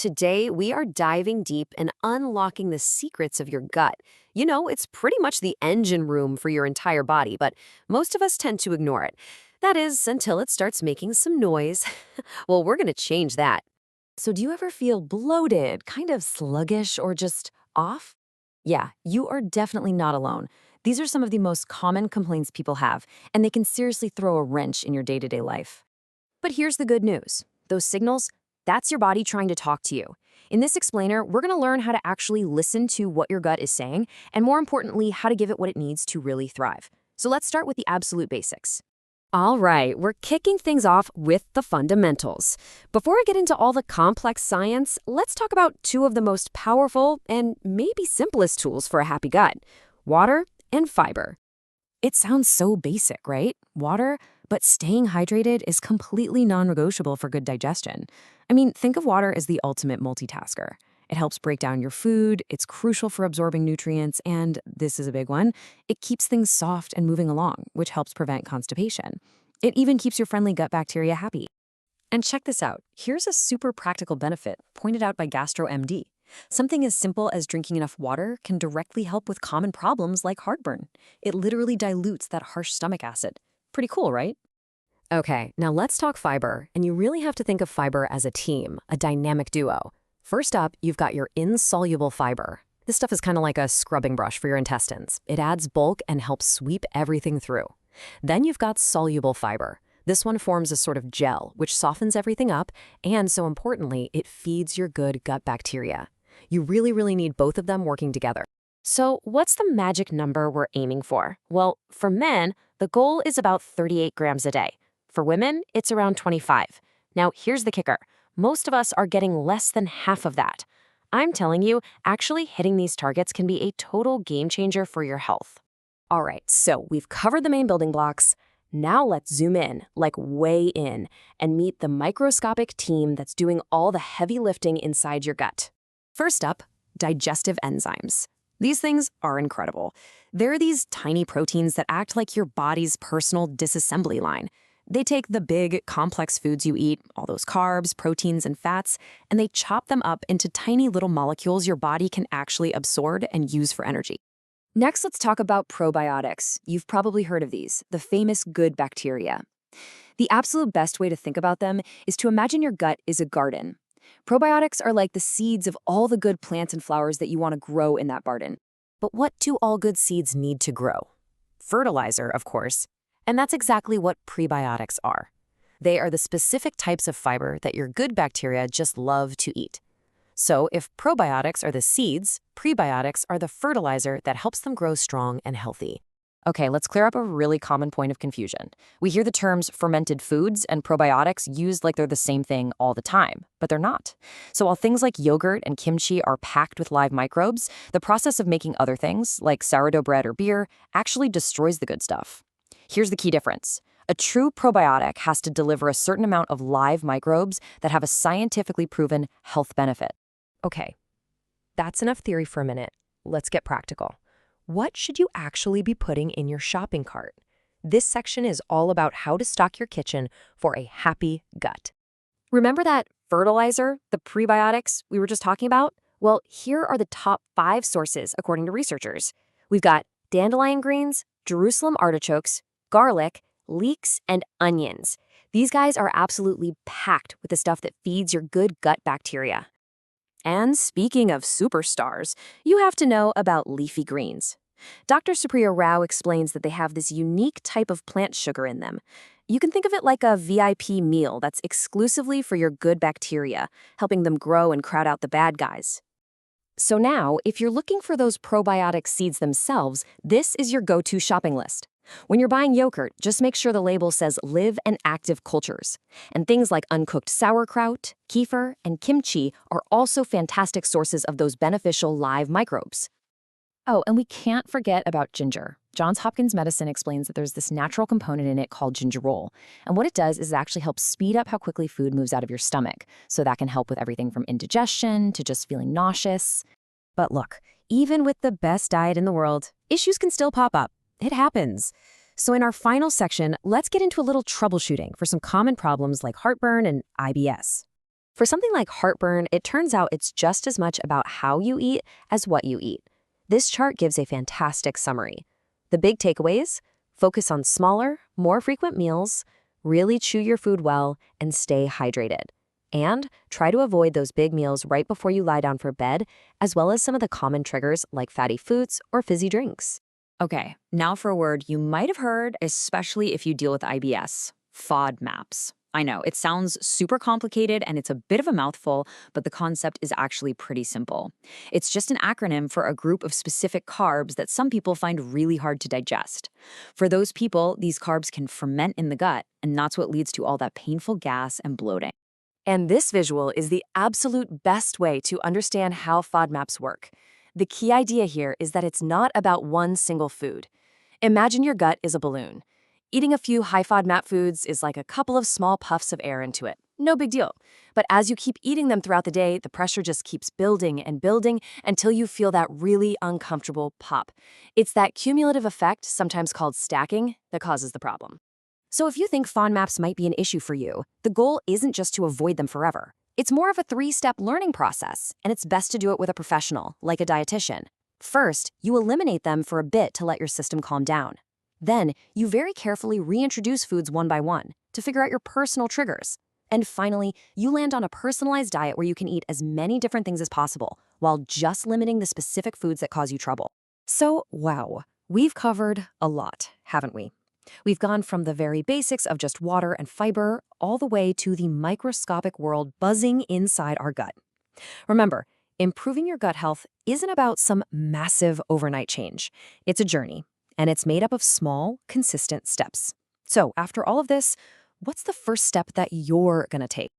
Today, we are diving deep and unlocking the secrets of your gut. You know, it's pretty much the engine room for your entire body, but most of us tend to ignore it. That is, until it starts making some noise. Well, we're going to change that. So, do you ever feel bloated, kind of sluggish, or just off? Yeah, you are definitely not alone. These are some of the most common complaints people have, and they can seriously throw a wrench in your day-to-day life. But here's the good news. Those signals, that's your body trying to talk to you. In this explainer, we're going to learn how to actually listen to what your gut is saying, and more importantly, how to give it what it needs to really thrive. So let's start with the absolute basics. All right, we're kicking things off with the fundamentals. Before I get into all the complex science, let's talk about two of the most powerful and maybe simplest tools for a happy gut: water and fiber. It sounds so basic, right? Water, but staying hydrated is completely non-negotiable for good digestion. I mean, think of water as the ultimate multitasker. It helps break down your food, it's crucial for absorbing nutrients, and this is a big one, it keeps things soft and moving along, which helps prevent constipation. It even keeps your friendly gut bacteria happy. And check this out. Here's a super practical benefit pointed out by GastroMD. Something as simple as drinking enough water can directly help with common problems like heartburn. It literally dilutes that harsh stomach acid. Pretty cool, right? Okay, now let's talk fiber, and you really have to think of fiber as a team, a dynamic duo. First up, you've got your insoluble fiber. This stuff is kind of like a scrubbing brush for your intestines. It adds bulk and helps sweep everything through. Then you've got soluble fiber. This one forms a sort of gel, which softens everything up, and so importantly, it feeds your good gut bacteria. You really need both of them working together. So what's the magic number we're aiming for? Well, for men, the goal is about 38 grams a day. For women, it's around 25. Now, here's the kicker. Most of us are getting less than half of that. I'm telling you, actually hitting these targets can be a total game changer for your health. All right, so we've covered the main building blocks. Now let's zoom in, like way in, and meet the microscopic team that's doing all the heavy lifting inside your gut. First up, digestive enzymes. These things are incredible. They're these tiny proteins that act like your body's personal disassembly line. They take the big, complex foods you eat, all those carbs, proteins, and fats, and they chop them up into tiny little molecules your body can actually absorb and use for energy. Next, let's talk about probiotics. You've probably heard of these, the famous good bacteria. The absolute best way to think about them is to imagine your gut is a garden. Probiotics are like the seeds of all the good plants and flowers that you want to grow in that garden. But what do all good seeds need to grow? Fertilizer, of course. And that's exactly what prebiotics are. They are the specific types of fiber that your good bacteria just love to eat. So if probiotics are the seeds, prebiotics are the fertilizer that helps them grow strong and healthy. Okay, let's clear up a really common point of confusion. We hear the terms fermented foods and probiotics used like they're the same thing all the time, but they're not. So while things like yogurt and kimchi are packed with live microbes, the process of making other things, like sourdough bread or beer, actually destroys the good stuff. Here's the key difference. A true probiotic has to deliver a certain amount of live microbes that have a scientifically proven health benefit. Okay, that's enough theory for a minute. Let's get practical. What should you actually be putting in your shopping cart? This section is all about how to stock your kitchen for a happy gut. Remember that fertilizer, the prebiotics we were just talking about? Well, here are the top 5 sources according to researchers. We've got dandelion greens, Jerusalem artichokes, garlic, leeks, and onions. These guys are absolutely packed with the stuff that feeds your good gut bacteria. And speaking of superstars, you have to know about leafy greens. Dr. Supriya Rao explains that they have this unique type of plant sugar in them. You can think of it like a VIP meal that's exclusively for your good bacteria, helping them grow and crowd out the bad guys. So now, if you're looking for those probiotic seeds themselves, this is your go-to shopping list. When you're buying yogurt, just make sure the label says live and active cultures. And things like uncooked sauerkraut, kefir, and kimchi are also fantastic sources of those beneficial live microbes. Oh, and we can't forget about ginger. Johns Hopkins Medicine explains that there's this natural component in it called gingerol. And what it does is it actually helps speed up how quickly food moves out of your stomach. So that can help with everything from indigestion to just feeling nauseous. But look, even with the best diet in the world, issues can still pop up. It happens. So in our final section, let's get into a little troubleshooting for some common problems like heartburn and IBS. For something like heartburn, it turns out it's just as much about how you eat as what you eat. This chart gives a fantastic summary. The big takeaways: focus on smaller, more frequent meals, really chew your food well, and stay hydrated. And try to avoid those big meals right before you lie down for bed, as well as some of the common triggers like fatty foods or fizzy drinks. Okay, now for a word you might have heard, especially if you deal with IBS: FODMAPs. I know, it sounds super complicated and it's a bit of a mouthful, but the concept is actually pretty simple. It's just an acronym for a group of specific carbs that some people find really hard to digest. For those people, these carbs can ferment in the gut, and that's what leads to all that painful gas and bloating. And this visual is the absolute best way to understand how FODMAPs work. The key idea here is that it's not about one single food. Imagine your gut is a balloon. Eating a few high FODMAP foods is like a couple of small puffs of air into it. No big deal. But as you keep eating them throughout the day, the pressure just keeps building and building until you feel that really uncomfortable pop. It's that cumulative effect, sometimes called stacking, that causes the problem. So if you think FODMAPs might be an issue for you, the goal isn't just to avoid them forever. It's more of a 3-step learning process, and it's best to do it with a professional, like a dietitian. First, you eliminate them for a bit to let your system calm down. Then, you very carefully reintroduce foods one by one to figure out your personal triggers. And finally, you land on a personalized diet where you can eat as many different things as possible while just limiting the specific foods that cause you trouble. So, wow, we've covered a lot, haven't we? We've gone from the very basics of just water and fiber all the way to the microscopic world buzzing inside our gut. Remember, improving your gut health isn't about some massive overnight change. It's a journey, and it's made up of small, consistent steps. So after all of this, what's the first step that you're going to take?